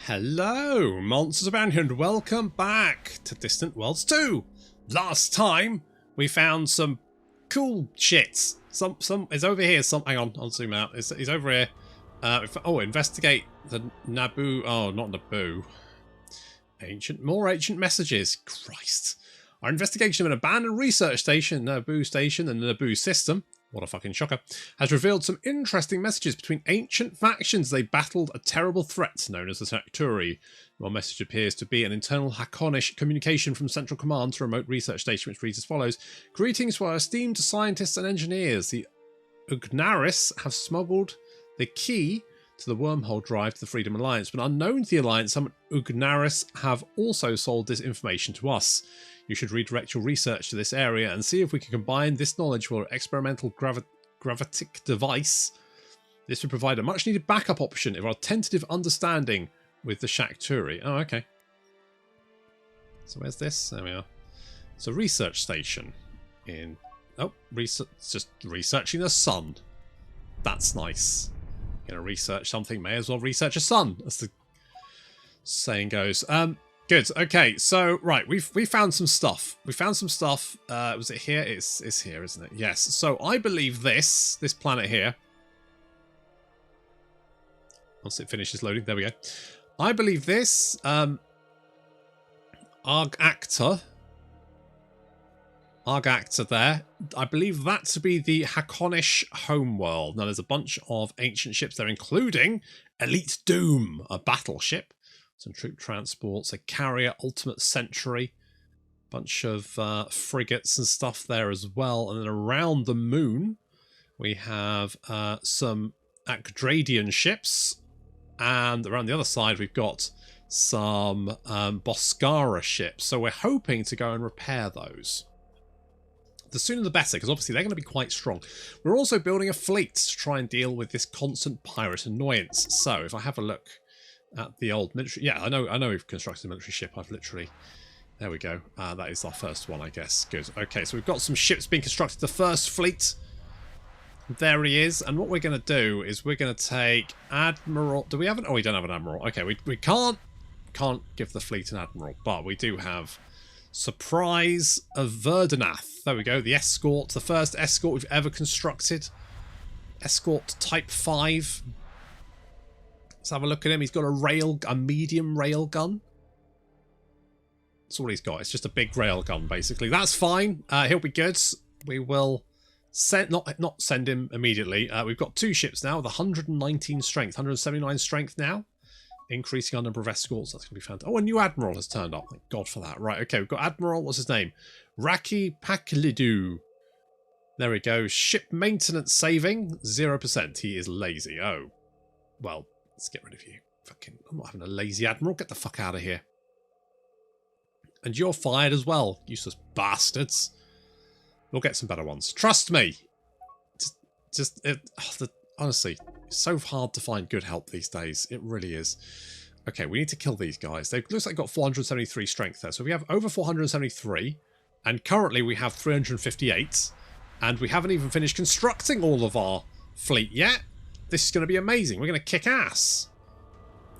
Hello, Monsters Abound here, and welcome back to Distant Worlds 2. Last time, we found some cool shits. Some it's over here. Hang on, I'll zoom out. It's over here. Investigate the Naboo. Oh, not Naboo. More ancient messages. Christ. Our investigation of an abandoned research station, Naboo Station, and the Naboo system, what a fucking shocker, has revealed some interesting messages between ancient factions. They battled a terrible threat known as the Secturi. One message appears to be an internal Haakonish communication from Central Command to a remote research station, which reads as follows. Greetings to our esteemed scientists and engineers. The Ugnaris have smuggled the key to the wormhole drive to the Freedom Alliance, but unknown to the Alliance, some Ugnaris have also sold this information to us. You should redirect your research to this area and see if we can combine this knowledge for an experimental gravitic device. This would provide a much needed backup option of our tentative understanding with the Secturi. Oh, okay. So where's this? There we are. It's a research station in... Oh, just researching the sun. That's nice. You're going to research something, may as well research a sun, as the saying goes. Good. Okay, so right, we found some stuff. We found some stuff. Was it here? It's here, isn't it? Yes. So I believe this planet here. Once it finishes loading, there we go. I believe this Arg Actor there. I believe that to be the Haakonish homeworld. Now there's a bunch of ancient ships there, including Elite Doom, a battleship. Some troop transports, a carrier, Ultimate Century, bunch of frigates and stuff there as well. And then around the moon, we have some Akdradian ships. And around the other side, we've got some Boscara ships. So we're hoping to go and repair those. The sooner the better, because obviously they're going to be quite strong. We're also building a fleet to try and deal with this constant pirate annoyance. So if I have a look at the old military... Yeah, I know we've constructed a military ship. I've literally... There we go. That is our first one, I guess. Good. Okay, so we've got some ships being constructed. The first fleet. There he is. And what we're going to do is we're going to take Admiral... Do we have an... Oh, we don't have an Admiral. Okay, we can't give the fleet an Admiral. But we do have Surprise of Verdenath. There we go. The escort. The first escort we've ever constructed. Escort Type 5. Let's have a look at him. He's got a medium rail gun. That's all he's got. It's just a big rail gun, basically. That's fine. He'll be good. We will not send him immediately. We've got two ships now with 119 strength, 179 strength now. Increasing our number of escorts. That's going to be fantastic. Oh, a new admiral has turned up. Thank God for that. Right, okay. We've got Admiral. What's his name? Raki Paklidu. There we go. Ship maintenance saving, 0%. He is lazy. Oh, well. Let's get rid of you. Fucking, I'm not having a lazy admiral. Get the fuck out of here. And you're fired as well, useless bastards. We'll get some better ones. Trust me. Honestly, it's so hard to find good help these days. It really is. Okay, we need to kill these guys. They looks like got 473 strength there. So we have over 473. And currently we have 358. And we haven't even finished constructing all of our fleet yet. This is going to be amazing. We're going to kick ass.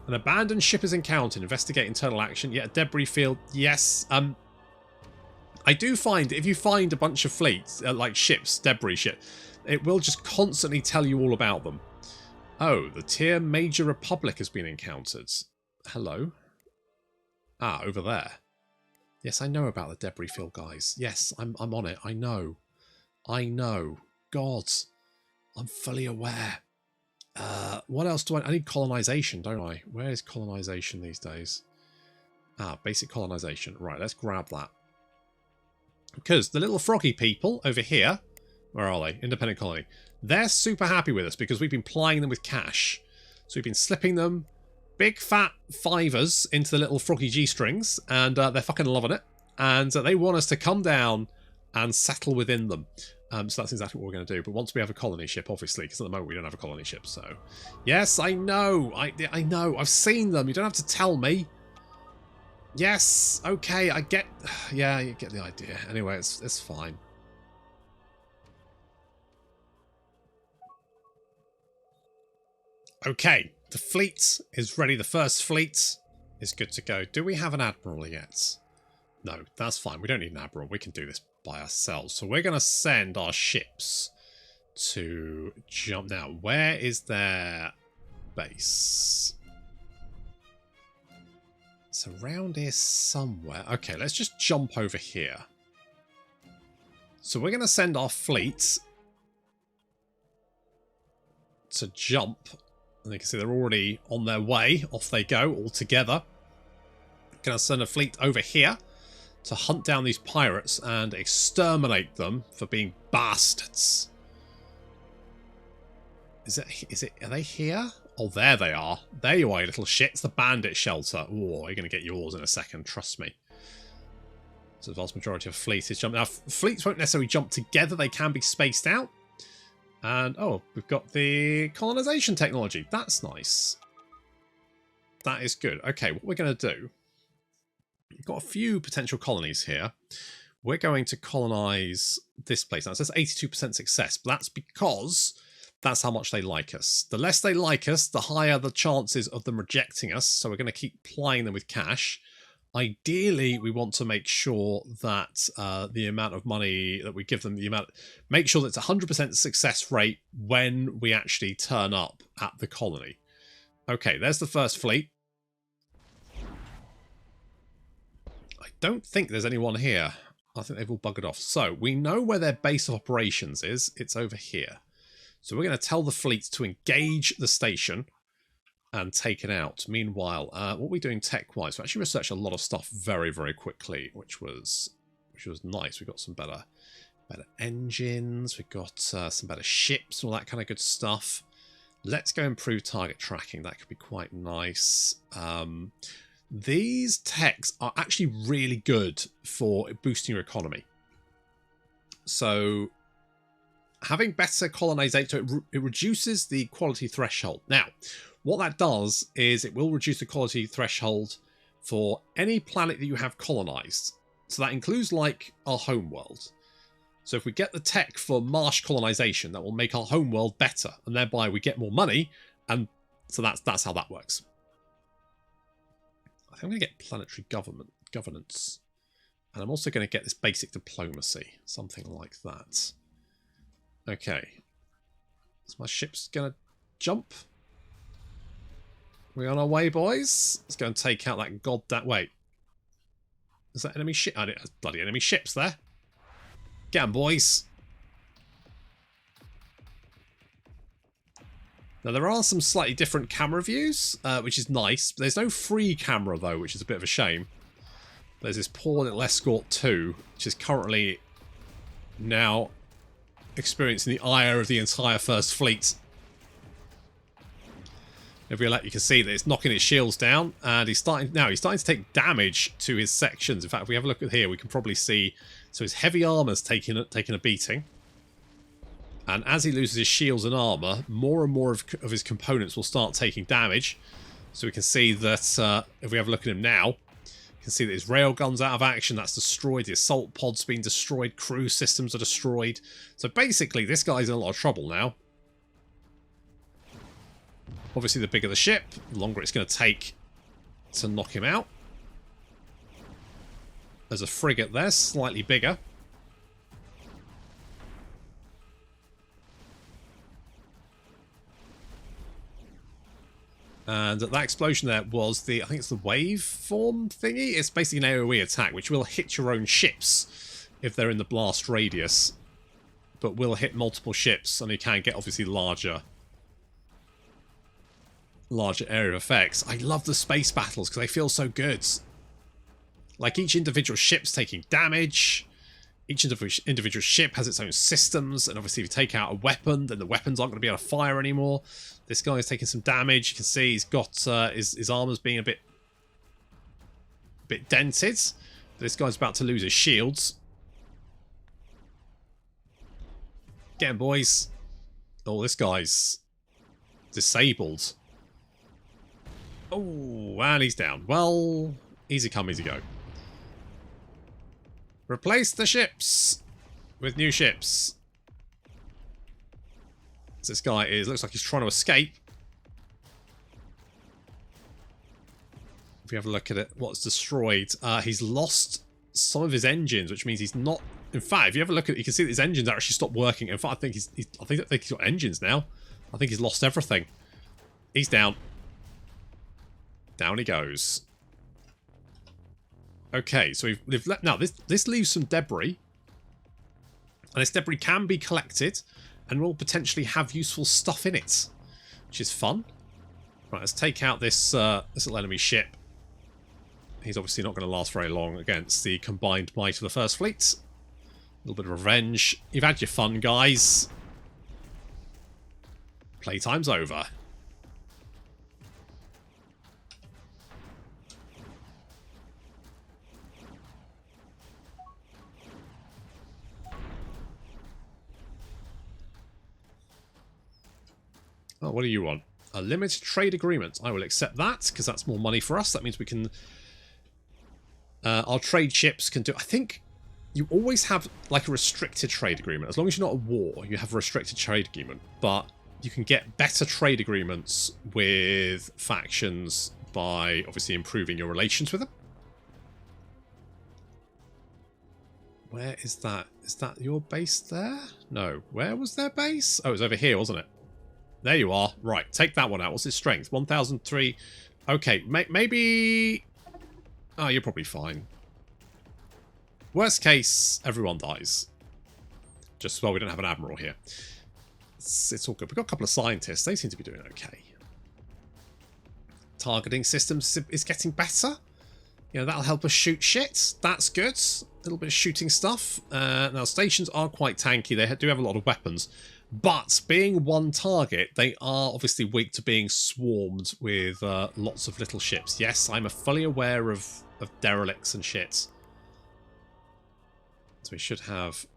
An abandoned ship is encountered. Investigate internal action. Yeah, a debris field. Yes. I do find if you find a bunch of fleets, like ships, debris ship, it will just constantly tell you all about them. Oh, the tier Major Republic has been encountered. Hello. Ah, over there. Yes, I know about the debris field, guys. Yes, I'm on it. I know. God, I'm fully aware. What else do I need? Colonization, don't I? Where is colonization these days? Ah, basic colonization. Right, let's grab that. Because the little froggy people over here, where are they? Independent colony. They're super happy with us because we've been plying them with cash. So we've been slipping them big fat fivers into the little froggy G-strings, and they're fucking loving it. And they want us to come down and settle within them. So that's exactly what we're going to do. But once we have a colony ship, obviously, because at the moment we don't have a colony ship. So, yes, I know. I know. I've seen them. You don't have to tell me. Yes. Okay. I get. Yeah, you get the idea. Anyway, it's fine. Okay. The fleet is ready. The first fleet is good to go. Do we have an admiral yet? No, that's fine. We don't need an admiral. We can do this by ourselves. So we're going to send our ships to jump. Now, where is their base? It's around here somewhere. Okay, let's just jump over here. So we're going to send our fleet to jump. And you can see they're already on their way. Off they go all together. Going to send a fleet over here to hunt down these pirates and exterminate them for being bastards. Are they here? Oh, there they are. There you are, you little shits. The bandit shelter. Oh, you're going to get yours in a second, trust me. So the vast majority of fleet is jumping. Now, fleets won't necessarily jump together. They can be spaced out. And, oh, we've got the colonization technology. That's nice. That is good. Okay, what we're going to do... We've got a few potential colonies here. We're going to colonize this place. Now, it says 82% success, but that's because that's how much they like us. The less they like us, the higher the chances of them rejecting us. So we're going to keep plying them with cash. Ideally, we want to make sure that the amount of money that we give them, make sure that it's 100% success rate when we actually turn up at the colony. Okay, there's the first fleet. I don't think there's anyone here. I think they've all buggered off. So we know where their base of operations is. It's over here. So we're going to tell the fleet to engage the station and take it out. Meanwhile, what are we doing tech-wise? We actually researched a lot of stuff very, very quickly, which was nice. We got some better engines. We got some better ships and all that kind of good stuff. Let's go improve target tracking. That could be quite nice. These techs are actually really good for boosting your economy. So having better colonization, it reduces the quality threshold. Now, what that does is it will reduce the quality threshold for any planet that you have colonized. So that includes like our homeworld. So if we get the tech for marsh colonization, that will make our homeworld better, and thereby we get more money. And so that's how that works. I think I'm going to get planetary governance. And I'm also going to get this basic diplomacy. Something like that. Okay. So my ship's going to jump. We on our way, boys? Let's go and take out that goddamn... Wait. Is that enemy ship? Oh, there's bloody enemy ships there. Get them, boys. Now, there are some slightly different camera views, which is nice. There's no free camera, though, which is a bit of a shame. There's this poor little Escort 2, which is currently now experiencing the ire of the entire First Fleet. If we let, you can see that it's knocking its shields down, and he's starting to take damage to his sections. In fact, if we have a look at here, we can probably see, so his heavy armor's taking a beating. And as he loses his shields and armor, more and more of his components will start taking damage. So we can see that if we have a look at him now, you can see that his railgun's out of action. That's destroyed. The assault pod's been destroyed. Crew systems are destroyed. So basically, this guy's in a lot of trouble now. Obviously, the bigger the ship, the longer it's going to take to knock him out. There's a frigate there, slightly bigger. And that explosion there was I think it's the waveform thingy. It's basically an AoE attack, which will hit your own ships if they're in the blast radius. But will hit multiple ships, and you can get obviously larger area of effects. I love the space battles because they feel so good. Like each individual ship's taking damage. Each individual ship has its own systems, and obviously if you take out a weapon, then the weapons aren't going to be able to fire anymore. This guy is taking some damage. You can see he's got his armor's being a bit dented. This guy's about to lose his shields. Get him, boys. Oh, this guy's disabled. Oh, and he's down. Well, easy come, easy go. Replace the ships with new ships. This guy looks like he's trying to escape. we have a look at it, what's destroyed, he's lost some of his engines, which means he's not... In fact, if you have a look at it, you can see that his engines actually stopped working. In fact, I think he's got engines now. I think he's lost everything. He's down. Down he goes. Okay, so we've let... Now, this leaves some debris. And this debris can be collected and will potentially have useful stuff in it, which is fun. Right, let's take out this little enemy ship. He's obviously not going to last very long against the combined might of the First Fleet. A little bit of revenge. You've had your fun, guys. Playtime's over. Oh, what do you want? A limited trade agreement. I will accept that, because that's more money for us. That means we can... our trade ships can do... I think you always have, like, a restricted trade agreement. As long as you're not at war, you have a restricted trade agreement. But you can get better trade agreements with factions by, obviously, improving your relations with them. Where is that? Is that your base there? No. Where was their base? Oh, it was over here, wasn't it? There you are. Right, take that one out. What's his strength? 1003. Okay, maybe... Oh, you're probably fine. Worst case, everyone dies. Just, well, we don't have an admiral here. It's all good. We've got a couple of scientists. They seem to be doing okay. Targeting systems is getting better. You know, that'll help us shoot shit. That's good. A little bit of shooting stuff. Now, stations are quite tanky. They do have a lot of weapons. But being one target, they are obviously weak to being swarmed with lots of little ships. Yes, I'm fully aware of derelicts and shit. So we should have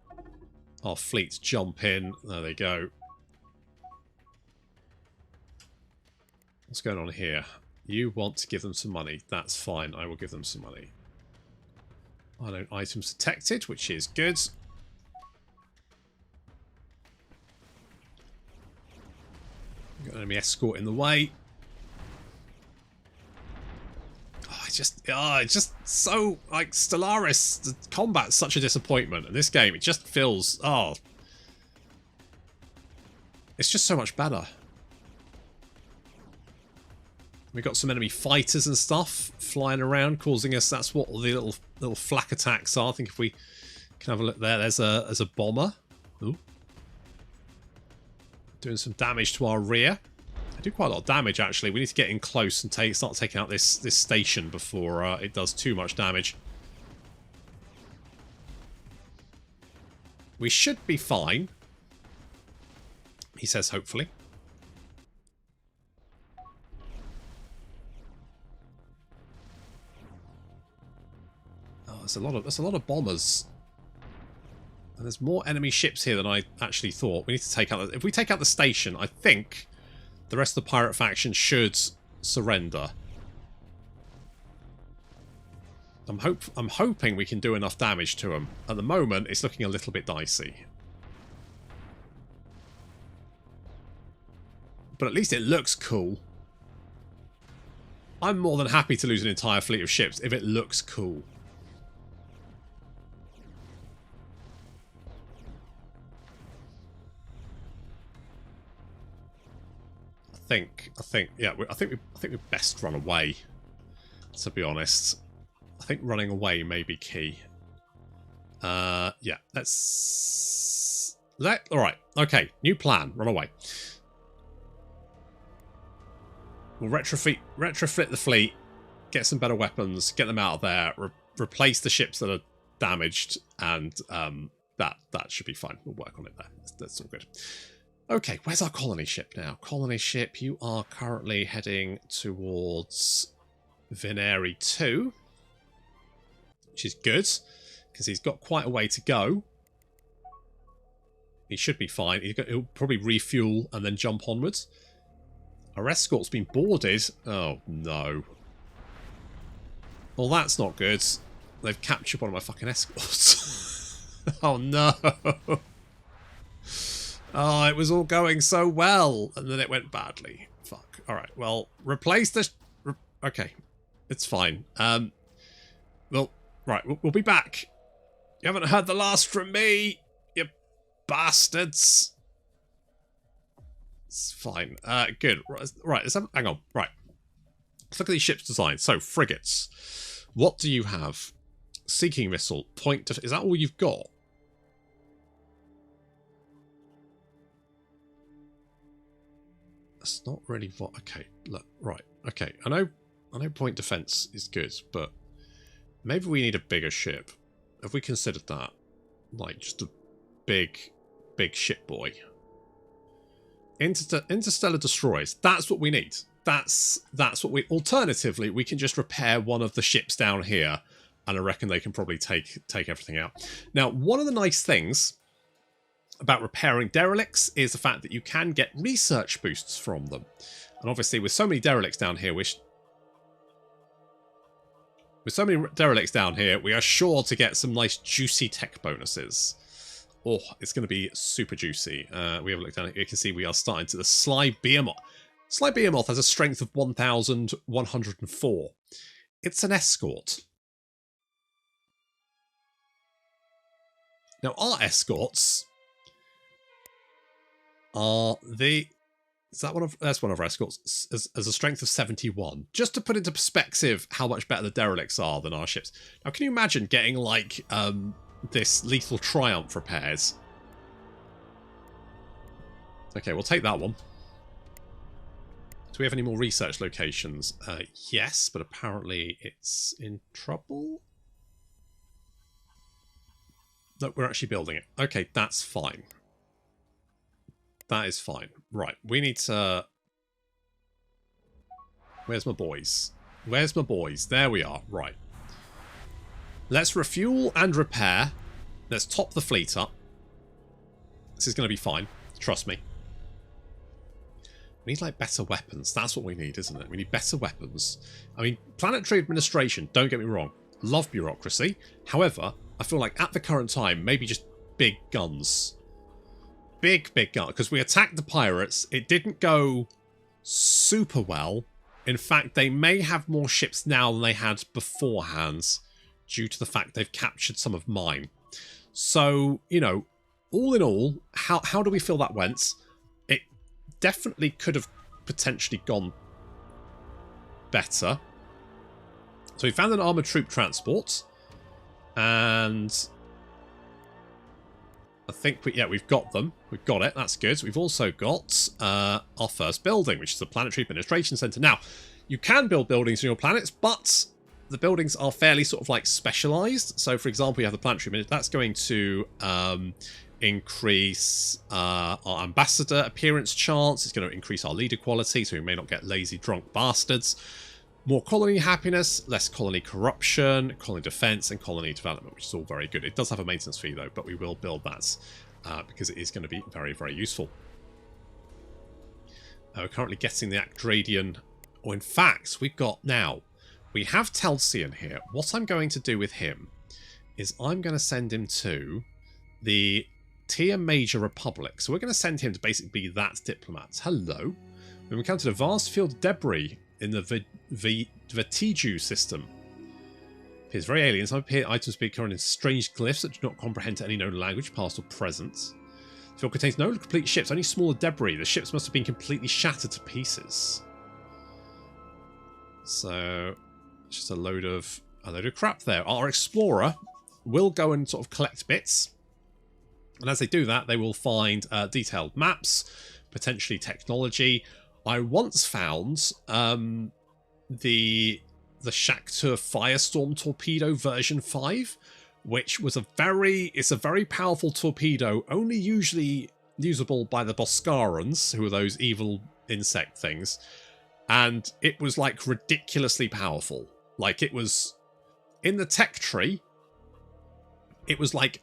our fleets jump in. There they go. What's going on here? You want to give them some money. That's fine. I will give them some money. Unknown items detected, which is good. Got an enemy escort in the way. Oh, it's just so, like, Stellaris, the combat's such a disappointment. In this game, it just feels, it's just so much better. We got some enemy fighters and stuff flying around, causing us, that's what the little flak attacks are. I think if we can have a look there, there's a bomber. Ooh. Doing some damage to our rear. I do quite a lot of damage, actually. We need to get in close and start taking out this station before it does too much damage. We should be fine. He says, hopefully. Oh, there's a lot of bombers. And there's more enemy ships here than I actually thought. We need to take out... If we take out the station, I think the rest of the pirate faction should surrender. I'm hoping we can do enough damage to them. At the moment, it's looking a little bit dicey. But at least it looks cool. I'm more than happy to lose an entire fleet of ships if it looks cool. I think we best run away, to be honest. I think running away may be key. Yeah, alright, okay, new plan, run away. We'll retrofit the fleet, get some better weapons, get them out of there, replace the ships that are damaged, and that should be fine. We'll work on it there. That's all good. Okay, where's our colony ship now? Colony ship, you are currently heading towards Veneri 2, which is good, because he's got quite a way to go. He should be fine. He'll probably refuel and then jump onwards. Our escort's been boarded. Oh, no. Well, that's not good. They've captured one of my fucking escorts. Oh, no. Oh, it was all going so well, and then it went badly. Fuck. Alright, well, replace the... Okay. It's fine. Well, right, we'll be back. You haven't heard the last from me, you bastards. It's fine. Good. Right, hang on. Right. Let's look at these ships' designs. So, frigates. What do you have? Seeking missile. Point. Is that all you've got? That's not really what... Okay, look. Right. Okay. I know point defense is good, but maybe we need a bigger ship. Have we considered that? Like, just a big ship boy. Interstellar destroyers. That's what we need. That's what we... Alternatively, we can just repair one of the ships down here, and I reckon they can probably take everything out. Now, one of the nice things about repairing derelicts is the fact that you can get research boosts from them. And obviously, with so many derelicts down here, we are sure to get some nice juicy tech bonuses. Oh, it's going to be super juicy. We have a look down here. You can see we are starting to... The Sly Behemoth. Sly Behemoth has a strength of 1,104. It's an escort. Now, our escorts are the... That's one of our escorts as a strength of 71. Just to put into perspective how much better the derelicts are than our ships. Now, can you imagine getting, like... this Lethal Triumph repairs? Okay, we'll take that one. Do we have any more research locations? Yes, but apparently it's in trouble. No, we're actually building it. Okay, that's fine. That is fine. Right, we need to... Where's my boys? Where's my boys? There we are. Right. Let's refuel and repair. Let's top the fleet up. This is going to be fine. Trust me. We need, like, better weapons. That's what we need, isn't it? We need better weapons. I mean, planetary administration, don't get me wrong. Love bureaucracy. However, I feel like at the current time, maybe just big guns. Big guns. Because we attacked the pirates. It didn't go super well. In fact, they may have more ships now than they had beforehand, due to the fact they've captured some of mine. So, you know, all in all, how do we feel that went? It definitely could have potentially gone better. So we found an armoured troop transport. And I think, we've got them. We've got it. That's good. We've also got our first building, which is the Planetary Administration Centre. Now, you can build buildings on your planets, but... the buildings are fairly sort of like specialized. So, for example, you have the planetary minute. That's going to increase our ambassador appearance chance. It's going to increase our leader quality, so we may not get lazy, drunk bastards. More colony happiness, less colony corruption, colony defense, and colony development, which is all very good. It does have a maintenance fee, though, but we will build that because it is going to be very, very useful. We're currently getting the Acdradian, or in fact, we've got now... We have Telsian here. What I'm going to do with him is I'm going to send him to the Tier Major Republic. So we're going to send him to basically be that diplomat. Hello. We've encountered a vast field of debris in the Vertiju system. Appears very alien. Some items speak current in strange glyphs that do not comprehend any known language, past or present. The field contains no complete ships, only smaller debris. The ships must have been completely shattered to pieces. So... just a load of crap there. Our explorer will go and sort of collect bits, and as they do that, they will find detailed maps, potentially technology. I once found the Shakhtar Firestorm torpedo version 5, which was a very powerful torpedo, only usually usable by the Boskarans, who are those evil insect things, and it was like ridiculously powerful. Like, it was in the tech tree. It was like,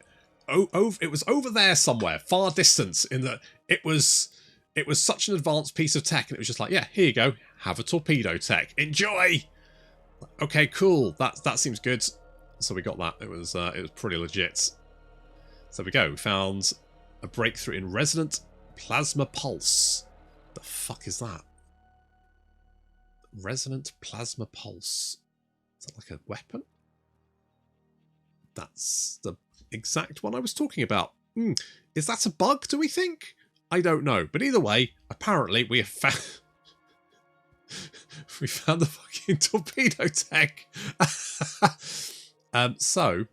it was over there somewhere, far distance. In that, it was such an advanced piece of tech, and it was just like, yeah, here you go, have a torpedo tech, enjoy. Okay, cool. That seems good. So we got that. It was pretty legit. So there we go. We found a breakthrough in resonant plasma pulse. The fuck is that? Resonant plasma pulse. Is that like a weapon? That's the exact one I was talking about. Is that a bug, do we think? I don't know. But either way, apparently we have found... we found the fucking torpedo tech. So,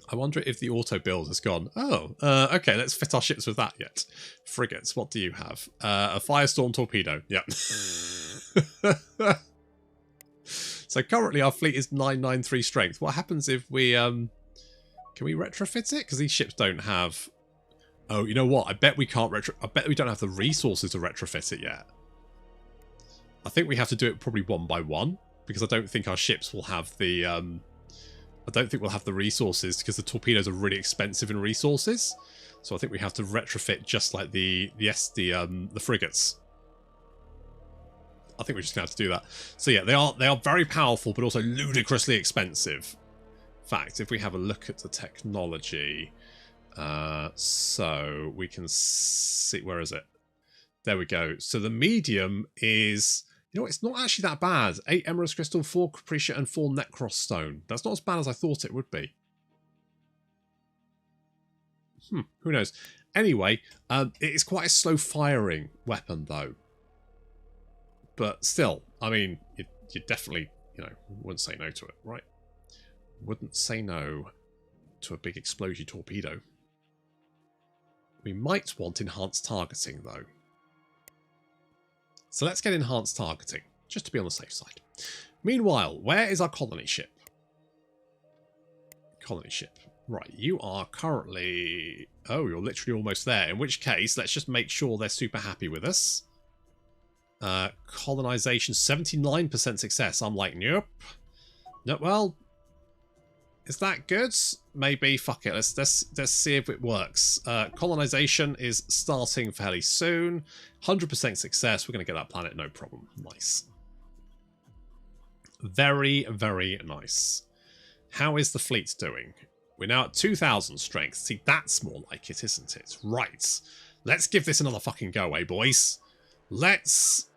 I wonder if the auto build has gone, okay, let's fit our ships with that yet. Frigates, what do you have? A Firestorm torpedo. Yep. So currently our fleet is 993 strength. What happens if we, can we retrofit it? Because these ships don't have... Oh, you know what? I bet we can't I bet we don't have the resources to retrofit it yet. I think we have to do it probably one by one, because I don't think our ships will have the, I don't think we'll have the resources, because the torpedoes are really expensive in resources. So I think we have to retrofit just like the frigates. I think we're just going to have to do that. So yeah, they are very powerful, but also ludicrously expensive. In fact, if we have a look at the technology, so we can see, where is it? There we go. So the medium is, you know, it's not actually that bad. 8 Emerald Crystal, 4 Capricia, and 4 Necros Stone. That's not as bad as I thought it would be. Who knows? Anyway, it is quite a slow firing weapon, though. But still, I mean, you definitely, you know, wouldn't say no to it, right? Wouldn't say no to a big explosive torpedo. We might want enhanced targeting, though. So let's get enhanced targeting, just to be on the safe side. Meanwhile, where is our colony ship? Colony ship. Right, you are currently... Oh, you're literally almost there. In which case, let's just make sure they're super happy with us. Colonization, 79% success. I'm like, nope. No, well, is that good? Maybe. Fuck it. Let's see if it works. Colonization is starting fairly soon. 100% success. We're going to get that planet, no problem. Nice. Very, very nice. How is the fleet doing? We're now at 2,000 strength. See, that's more like it, isn't it? Right. Let's give this another fucking go, eh, boys? Let's...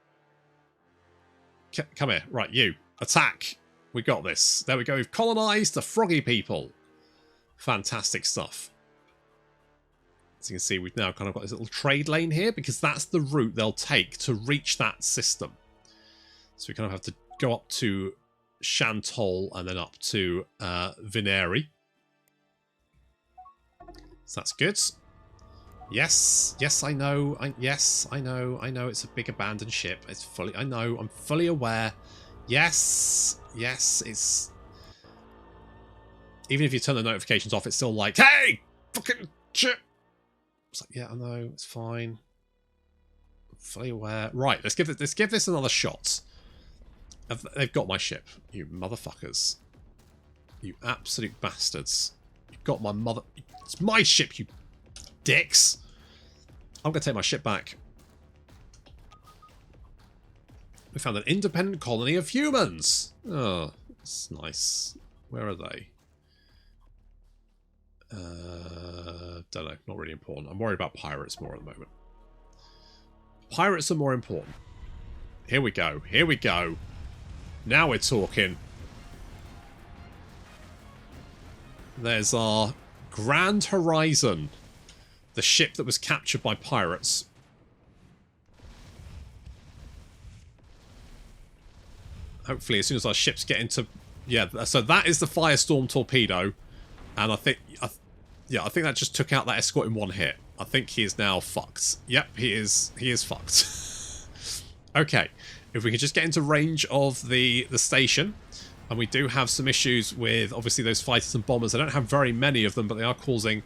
Come here. Right, you. Attack. We got this. There we go. We've colonized the froggy people. Fantastic stuff. As you can see, we've now kind of got this little trade lane here, because that's the route they'll take to reach that system. So we kind of have to go up to Chantol and then up to Vineri. So that's good. Yes, yes, I know. Yes, I know. I know it's a big abandoned ship. It's fully... I know. I'm fully aware. Yes. Yes, it's... Even if you turn the notifications off, it's still like, hey! Fucking shit! It's like, yeah, I know. It's fine. I'm fully aware. Right, let's give this another shot. They've got my ship. You motherfuckers. You absolute bastards. You've got my mother... It's my ship, you dicks. I'm going to take my ship back. We found an independent colony of humans. Oh, that's nice. Where are they? Don't know. Not really important. I'm worried about pirates more at the moment. Pirates are more important. Here we go. Here we go. Now we're talking. There's our Grand Horizon. The ship that was captured by pirates. Hopefully, as soon as our ships get into... Yeah, so that is the Firestorm torpedo. And I think... I think that just took out that escort in one hit. I think he is now fucked. Yep, he is fucked. Okay, if we can just get into range of the station... And we do have some issues with, obviously, those fighters and bombers. I don't have very many of them, but they are causing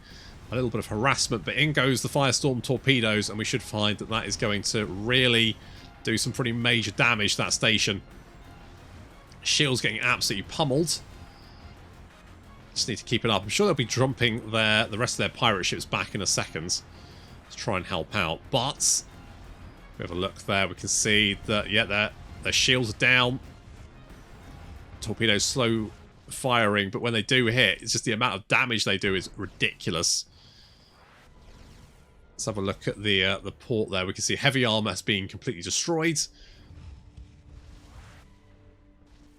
a little bit of harassment. But in goes the Firestorm torpedoes, and we should find that that is going to really do some pretty major damage to that station. Shield's getting absolutely pummeled. Just need to keep it up. I'm sure they'll be dumping the rest of their pirate ships back in a second to try and help out. But, if we have a look there, we can see that, yeah, their shields are down. Torpedoes slow firing, but when they do hit, it's just the amount of damage they do is ridiculous. Let's have a look at the port there. We can see heavy armor has been completely destroyed.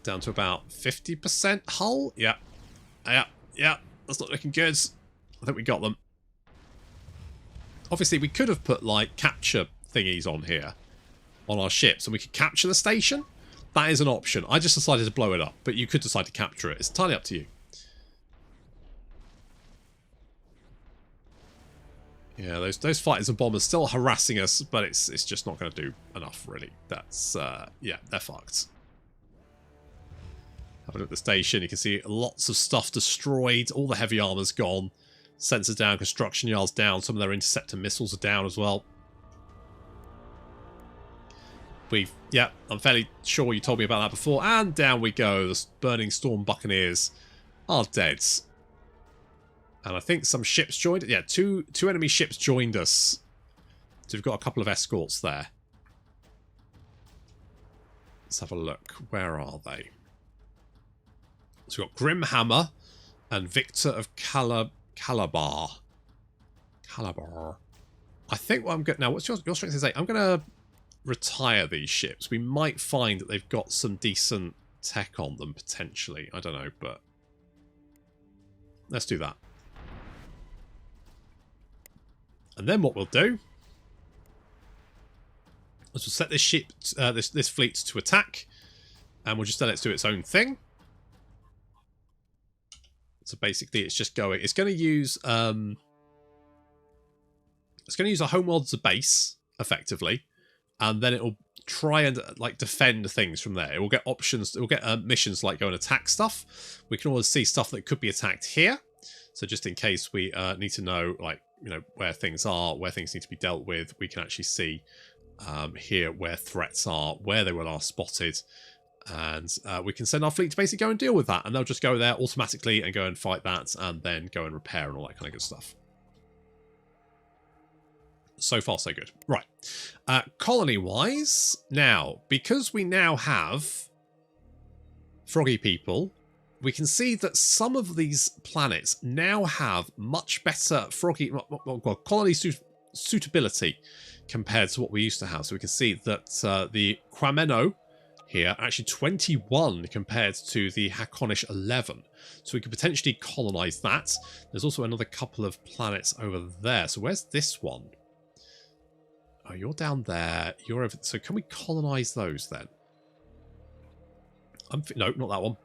Down to about 50% hull. Yeah. Yeah. Yeah. That's not looking good. I think we got them. Obviously, we could have put, like, capture thingies on here. On our ships. And we could capture the station. That is an option. I just decided to blow it up. But you could decide to capture it. It's entirely up to you. Yeah, those fighters and bombers still harassing us, but it's just not going to do enough, really. That's, yeah, they're fucked. Have a look at the station. You can see lots of stuff destroyed. All the heavy armor's gone. Sensors down, construction yards down. Some of their interceptor missiles are down as well. Yeah, I'm fairly sure you told me about that before. And down we go. The Burning Storm Buccaneers are dead. And I think some ships joined. Yeah, two enemy ships joined us. So we've got a couple of escorts there. Let's have a look. Where are they? So we've got Grimhammer and Victor of Calabar. I think what I'm going to... Now, what's your strength is 8? I'm going to retire these ships. We might find that they've got some decent tech on them, potentially. I don't know, but... let's do that. And then what we'll do is we'll set this ship, this fleet to attack, and we'll just let it do its own thing. So basically, it's just going. It's going to use. It's going to use a homeworld as a base, effectively, and then it will try and like defend things from there. It will get options. It will get missions like go and attack stuff. We can always see stuff that could be attacked here. So just in case we need to know, like, you know, where things are, where things need to be dealt with, we can actually see here where threats are, where they were last spotted, and we can send our fleet to basically go and deal with that, and they'll just go there automatically and go and fight that, and then go and repair and all that kind of good stuff. So far, so good. Right. Colony-wise, now, because we now have froggy people, we can see that some of these planets now have much better froggy colony suitability compared to what we used to have. So we can see that the Quameno here are actually 21 compared to the Haakonish 11. So we could potentially colonize that. There's also another couple of planets over there. So where's this one? Oh, you're down there. You're over. So can we colonize those then? No, not that one.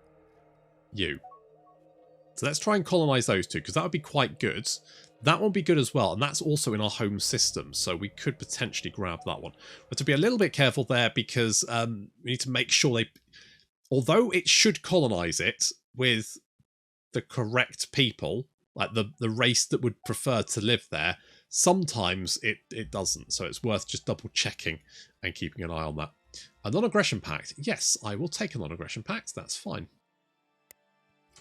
You. So let's try and colonize those two, because that would be quite good. That one would be good as well, and that's also in our home system, so we could potentially grab that one. But to be a little bit careful there, because we need to make sure they... Although it should colonize it with the correct people, like the race that would prefer to live there, sometimes it doesn't. So it's worth just double checking and keeping an eye on that. A non-aggression pact. Yes, I will take a non-aggression pact. That's fine.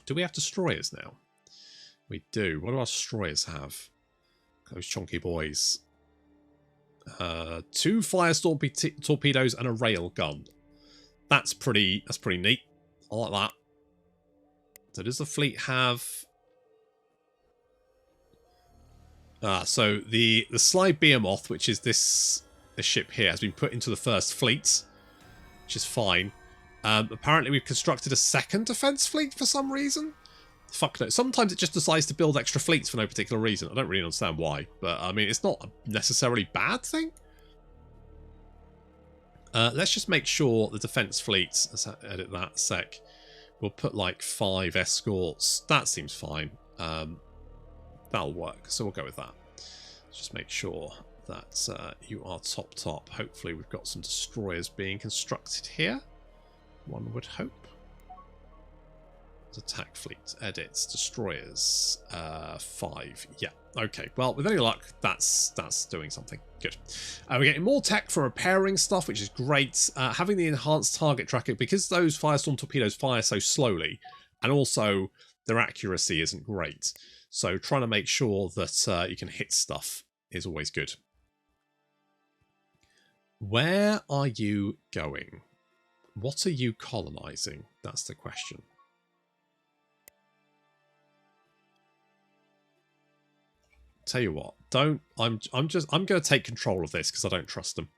Do we have destroyers now? We do. What do our destroyers have? Those chonky boys. 2 firestorm torpedoes and a rail gun. That's pretty neat. I like that. So does the fleet have... so the Sly Behemoth, which is this ship here, has been put into the first fleet, which is fine. Apparently we've constructed a second defense fleet for some reason. Fuck no. Sometimes it just decides to build extra fleets for no particular reason. I don't really understand why, but I mean, it's not a necessarily bad thing. Let's just make sure the defense fleets, let's edit that a sec. We'll put like 5 escorts. That seems fine. That'll work. So we'll go with that. Let's just make sure that you are top. Hopefully we've got some destroyers being constructed here. One would hope. Attack fleet, edits, destroyers, 5. Yeah, okay. Well, with any luck, that's doing something. Good. We're getting more tech for repairing stuff, which is great. Having the enhanced target tracker, because those Firestorm torpedoes fire so slowly, and also their accuracy isn't great. So trying to make sure that you can hit stuff is always good. Where are you going? What are you colonizing? That's the question. Tell you what, I'm going to take control of this because I don't trust them.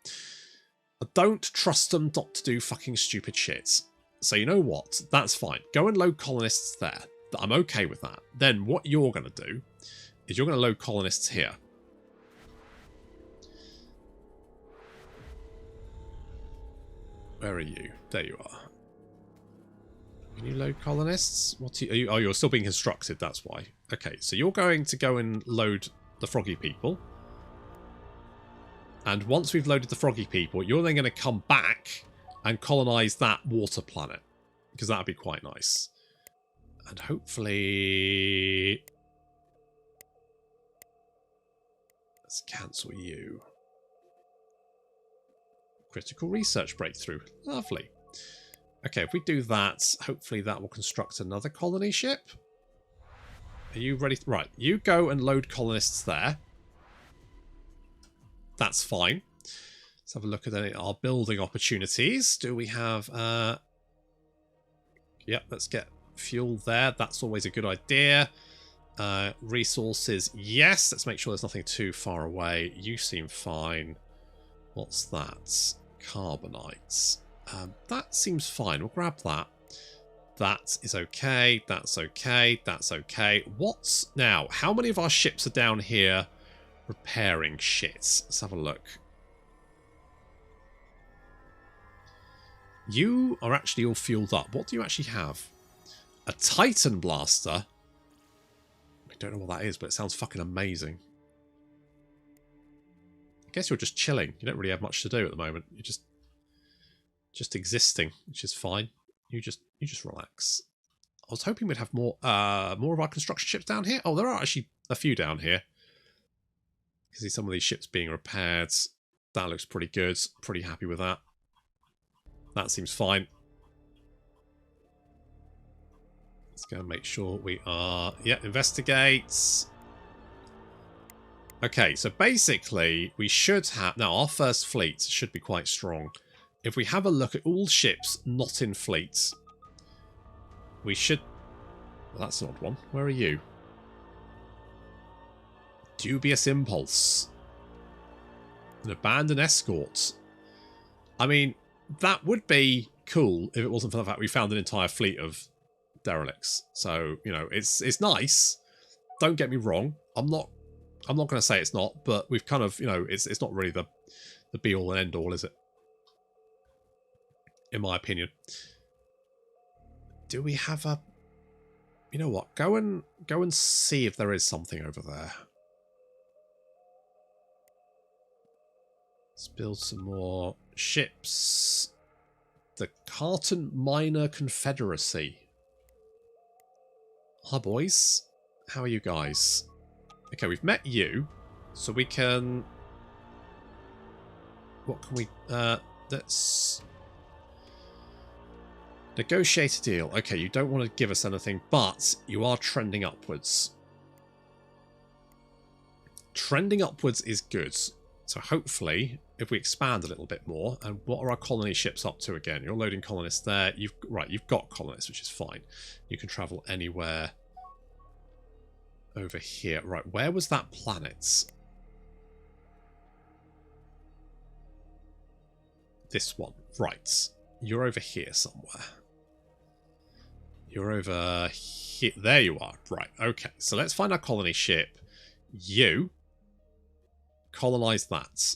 I don't trust them not to do fucking stupid shit. So you know what? That's fine. Go and load colonists there. I'm okay with that. Then what you're going to do is you're going to load colonists here. Where are you? There you are. Can you load colonists? What are you, oh, you're still being constructed, that's why. Okay, so you're going to go and load the froggy people. And once we've loaded the froggy people, you're then going to come back and colonize that water planet. Because that would be quite nice. And hopefully... let's cancel you. Critical research breakthrough. Lovely. Okay, if we do that, hopefully that will construct another colony ship. Are you ready? Right, you go and load colonists there. That's fine. Let's have a look at our building opportunities. Do we have... yep, let's get fuel there. That's always a good idea. Resources, yes. Let's make sure there's nothing too far away. You seem fine. What's that? Carbonite. That seems fine. We'll grab that. That is okay. That's okay. That's okay. What's... now, how many of our ships are down here repairing shit? Let's have a look. You are actually all fueled up. What do you actually have? A Titan Blaster? I don't know what that is, but it sounds fucking amazing. I guess you're just chilling. You don't really have much to do at the moment. You're just existing, which is fine. You just relax. I was hoping we'd have more of our construction ships down here. Oh, there are actually a few down here. You can see some of these ships being repaired. That looks pretty good. Pretty happy with that. That seems fine. Let's go and make sure we are... yeah, investigates. Okay, so basically we should have... now, our first fleet should be quite strong. If we have a look at all ships not in fleets, we should... well, that's an odd one. Where are you? Dubious Impulse. An abandoned escort. I mean... that would be cool if it wasn't for the fact we found an entire fleet of derelicts. So, you know, it's nice. Don't get me wrong. I'm not going to say it's not, but we've kind of, you know, it's not really the be all and end all, is it? In my opinion. Do we have a... you know what? Go and see if there is something over there. Let's build some more ships. The Carton Minor Confederacy. Hi, boys. How are you guys? Okay, we've met you, so we can... what can we... let's... negotiate a deal. Okay, you don't want to give us anything, but you are trending upwards. Trending upwards is good. So hopefully, if we expand a little bit more, and what are our colony ships up to again? You're loading colonists there. You've got colonists, which is fine. You can travel anywhere over here. Right, where was that planet? This one. Right. You're over here somewhere. You're over here. There you are. Right, okay. So let's find our colony ship. You... colonize that.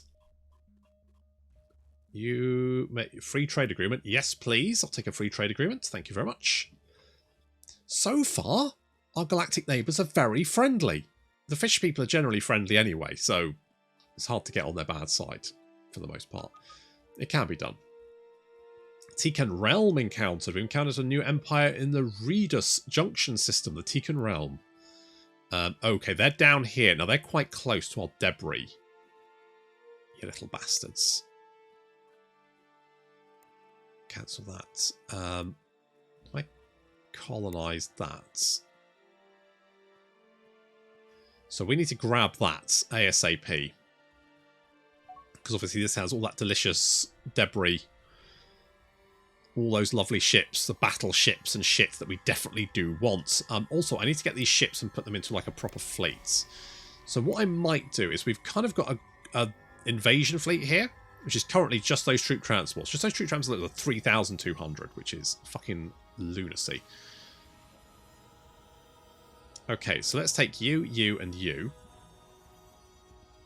You make free trade agreement. Yes, please. I'll take a free trade agreement. Thank you very much. So far, our galactic neighbours are very friendly. The fish people are generally friendly anyway, so it's hard to get on their bad side for the most part. It can be done. Tikan Realm encountered. We encountered a new empire in the Redus Junction system, the Tikan Realm. Okay, they're down here. Now, they're quite close to our debris. You little bastards. Cancel that. I colonize that. So we need to grab that ASAP. Because obviously this has all that delicious debris. All those lovely ships, the battleships and shit that we definitely do want. Also, I need to get these ships and put them into like a proper fleet. So what I might do is we've kind of got a invasion fleet here. which is currently just those troop transports. Just those troop transports are 3,200, which is fucking lunacy. Okay, so let's take you, you, and you.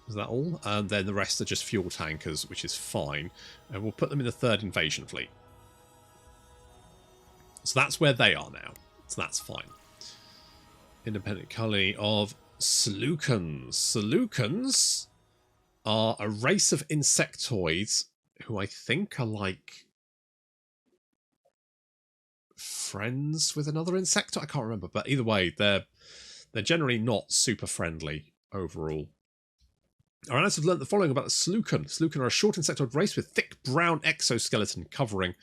Is that all? And then the rest are just fuel tankers, which is fine. And we'll put them in the 3rd invasion fleet. So that's where they are now. So that's fine. Independent colony of Slookans. Slookans are a race of insectoids who I think are like friends with another insectoid. I can't remember, but either way, they're generally not super friendly overall. Our analysts have learned the following about the Slookan. Slookan are a short insectoid race with thick brown exoskeleton covering.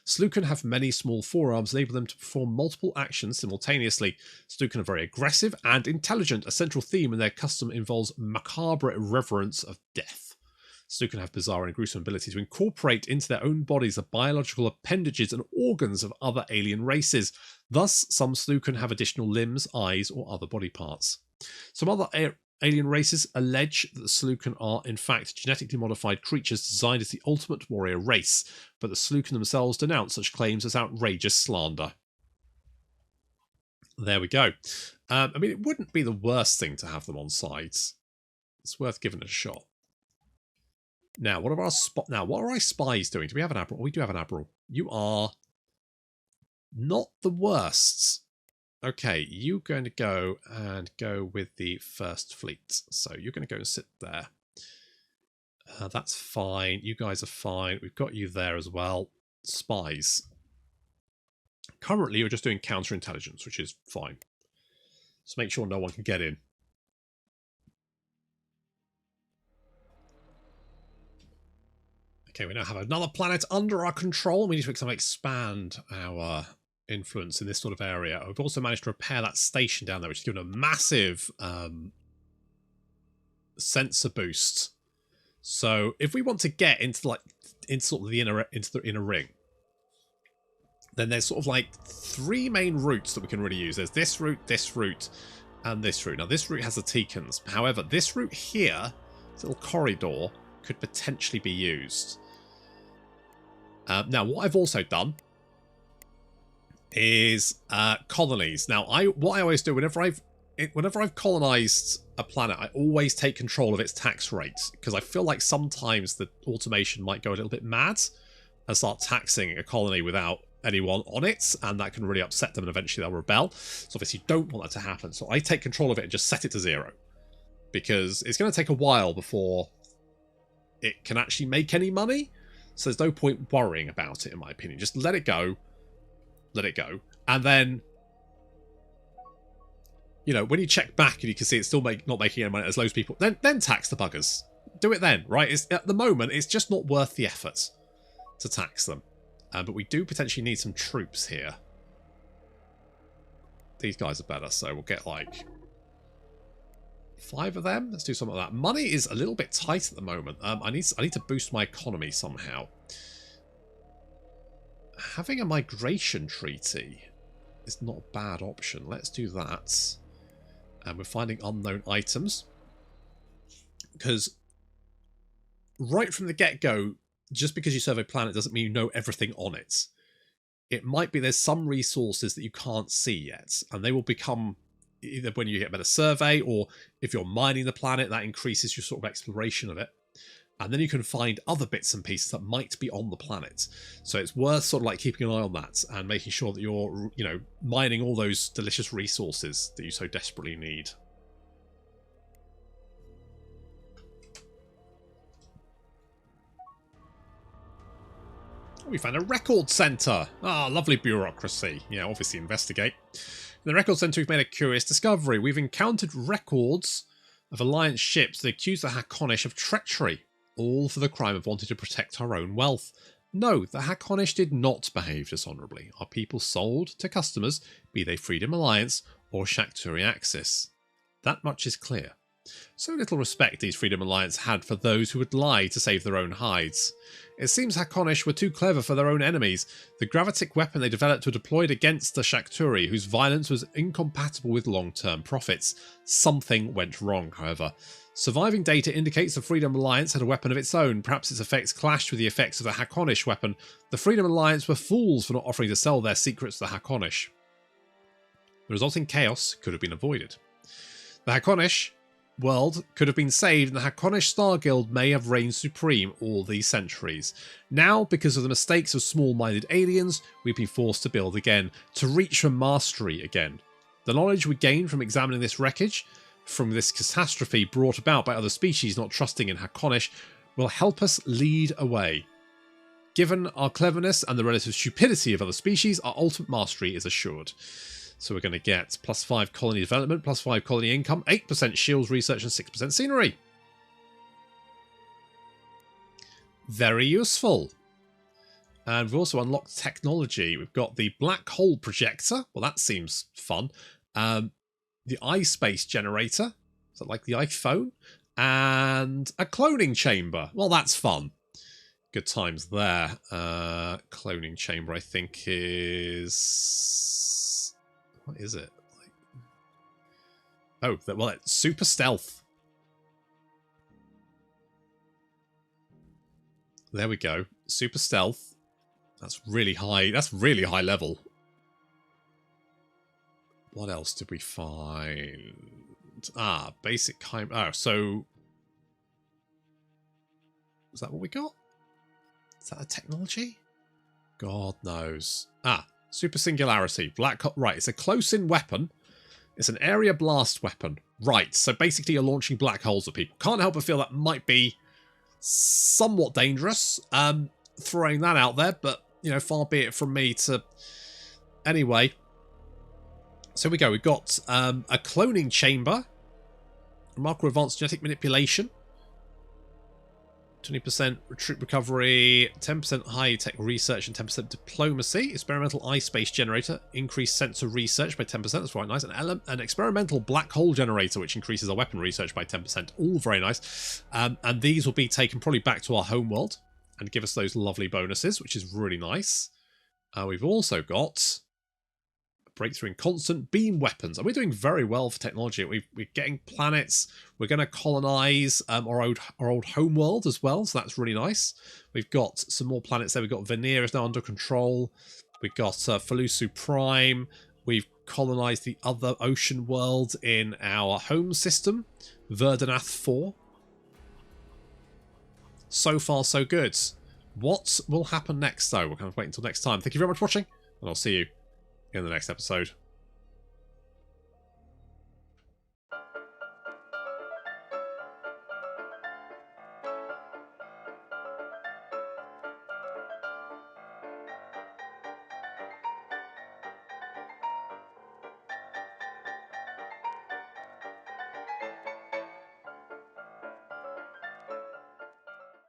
Slookan have many small forearms, enabling them to perform multiple actions simultaneously. Slookan are very aggressive and intelligent. A central theme in their custom involves macabre reverence of death. Slookan have bizarre and gruesome ability to incorporate into their own bodies the biological appendages and organs of other alien races. Thus, some Slookan have additional limbs, eyes, or other body parts. Some other alien races allege that the Slookan are, in fact, genetically modified creatures designed as the ultimate warrior race, but the Slookan themselves denounce such claims as outrageous slander. There we go. I mean, it wouldn't be the worst thing to have them on sides. It's worth giving it a shot. Now, what are our spies doing? Do we have an admiral? We do have an admiral. You are not the worst. Okay, you're going to go with the 1st fleet. So you're going to go and sit there. That's fine. You guys are fine. We've got you there as well. Spies. Currently, you're just doing counterintelligence, which is fine. Just make sure no one can get in. Okay, we now have another planet under our control. We need to expand our influence in this sort of area. We've also managed to repair that station down there, which has given a massive sensor boost. So if we want to get into sort of the inner ring, then there's sort of like 3 main routes that we can really use. There's this route, and this route. Now this route has the Teekans. However, this route here, this little corridor, could potentially be used. Now what I've also done is colonies. Now, what I always do whenever I've colonized a planet, I always take control of its tax rates, because I feel like sometimes the automation might go a little bit mad and start taxing a colony without anyone on it, and that can really upset them, and eventually they'll rebel. So obviously you don't want that to happen. So I take control of it and just set it to 0, because it's going to take a while before it can actually make any money. So there's no point worrying about it, in my opinion. Just let it go. Let it go. And then, you know, when you check back and you can see it's still not making any money, there's loads of people, then tax the buggers. Do it then, right? At the moment, it's just not worth the effort to tax them. But we do potentially need some troops here. These guys are better, so we'll get like 5 of them. Let's do something like that. Money is a little bit tight at the moment. I need to boost my economy somehow. Having a migration treaty is not a bad option. Let's do that. And we're finding unknown items. Because right from the get-go, just because you survey a planet doesn't mean you know everything on it. It might be there's some resources that you can't see yet. And they will become, either when you get a better survey, or if you're mining the planet, that increases your sort of exploration of it. And then you can find other bits and pieces that might be on the planet. So it's worth sort of like keeping an eye on that and making sure that you're, you know, mining all those delicious resources that you so desperately need. We found a record centre. Ah, lovely bureaucracy. Yeah, obviously investigate. In the record centre, we've made a curious discovery. We've encountered records of Alliance ships that accuse the Haakonish of treachery, all for the crime of wanting to protect our own wealth. No, the Haakonish did not behave dishonourably. Our people sold to customers, be they Freedom Alliance or Shakturi Axis. That much is clear. So little respect these Freedom Alliance had for those who would lie to save their own hides. It seems Haakonish were too clever for their own enemies. The gravitic weapon they developed were deployed against the Shakturi, whose violence was incompatible with long-term profits. Something went wrong, however. Surviving data indicates the Freedom Alliance had a weapon of its own. Perhaps its effects clashed with the effects of the Haakonish weapon. The Freedom Alliance were fools for not offering to sell their secrets to the Haakonish. The resulting chaos could have been avoided. The Haakonish world could have been saved, and the Haakonish Star Guild may have reigned supreme all these centuries. Now, because of the mistakes of small-minded aliens, we've been forced to build again, to reach for mastery again. The knowledge we gained from examining this wreckage, from this catastrophe brought about by other species not trusting in Haakonish, will help us lead a way. Given our cleverness and the relative stupidity of other species, our ultimate mastery is assured. So we're going to get +5 colony development, +5 colony income, 8% shields research, and 6% scenery. Very useful. And we've also unlocked technology. We've got the black hole projector. Well, that seems fun. The iSpace generator. Is that like the iPhone? And a cloning chamber. Well, that's fun. Good times there. Cloning chamber, I think, is... What is it? Oh, well, it's super stealth. There we go. Super stealth. That's really high. That's really high level. What else did we find? Ah, basic kind. Oh, so is that what we got? Is that a technology? God knows. Ah, super singularity. Black hole. Right, it's a close-in weapon. It's an area blast weapon. Right, so basically you're launching black holes at people. Can't help but feel that might be somewhat dangerous. Throwing that out there, but you know, far be it from me to. Anyway. So we go. We've got a cloning chamber. Remarkable advanced genetic manipulation. 20% troop recovery, 10% high-tech research, and 10% diplomacy. Experimental iSpace generator, increased sensor research by 10%. That's quite nice. An experimental black hole generator, which increases our weapon research by 10%. All very nice. And these will be taken probably back to our home world and give us those lovely bonuses, which is really nice. We've also got breakthrough in constant beam weapons, and we're doing very well for technology. We're getting planets. We're going to colonize our old home world as well, so that's really nice. We've got some more planets there. We've got Veneer is now under control. We've got Felusu Prime. We've colonized the other ocean world in our home system, Verdanath 4. So far, so good. What will happen next, though? We'll kind of wait until next time. Thank you very much for watching, and I'll see you in the next episode.